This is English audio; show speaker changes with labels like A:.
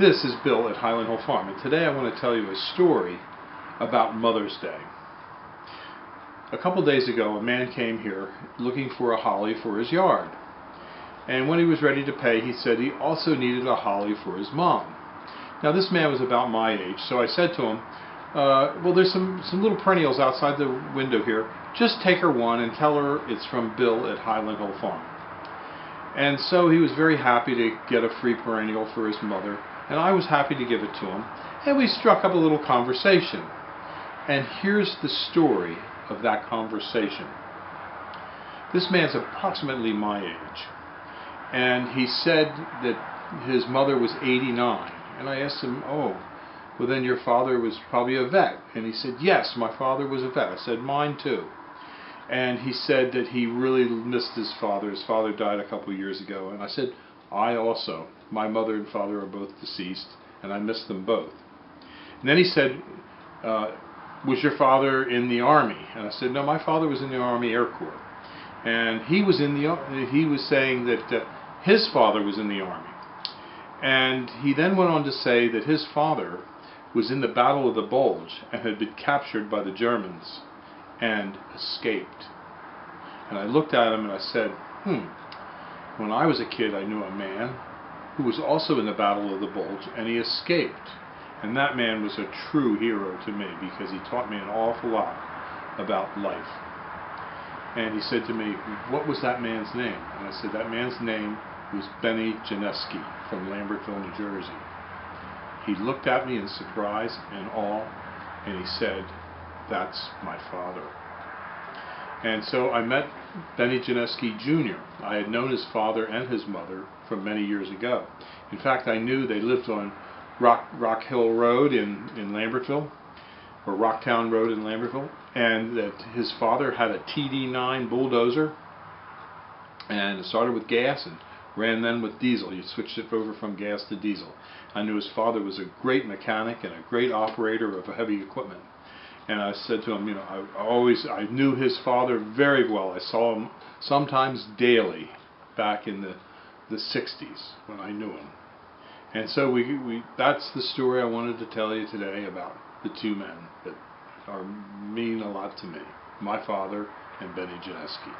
A: This is Bill at Highland Hill Farm, and today I want to tell you a story about Mother's Day. A couple days ago, a man came here looking for a holly for his yard. And when he was ready to pay, he said he also needed a holly for his mom. Now, this man was about my age, so I said to him, well, there's some little perennials outside the window here. Just take her one and tell her it's from Bill at Highland Hill Farm. And so he was very happy to get a free perennial for his mother, and I was happy to give it to him, and we struck up a little conversation. And here's the story of that conversation. This man's approximately my age, and he said that his mother was 89, and I asked him, oh, well then your father was probably a vet. And he said, yes, my father was a vet. I said, mine too. And he said that he really missed his father. His father died a couple of years ago. And I said, I also. My mother and father are both deceased, and I miss them both. And then he said, was your father in the Army? And I said, no, my father was in the Army Air Corps. And he was saying that his father was in the Army. And he then went on to say that his father was in the Battle of the Bulge and had been captured by the Germans and escaped. And I looked at him and I said, when I was a kid I knew a man who was also in the Battle of the Bulge and he escaped. And that man was a true hero to me because he taught me an awful lot about life. And he said to me, what was that man's name? And I said, that man's name was Benny The WW2 from Lambertville, New Jersey. He looked at me in surprise and awe, and he said, that's my father. And so I met Benny The WW2 Jr. I had known his father and his mother from many years ago. In fact, I knew they lived on Rock Hill Road in Lambertville, or Rocktown Road in Lambertville, and that his father had a TD9 bulldozer, and it started with gas and ran then with diesel. You switched it over from gas to diesel. I knew his father was a great mechanic and a great operator of heavy equipment. And I said to him, you know, I knew his father very well. I saw him sometimes daily back in the 60s when I knew him. And so that's the story I wanted to tell you today about the two men that mean a lot to me, my father and Benny The WW2.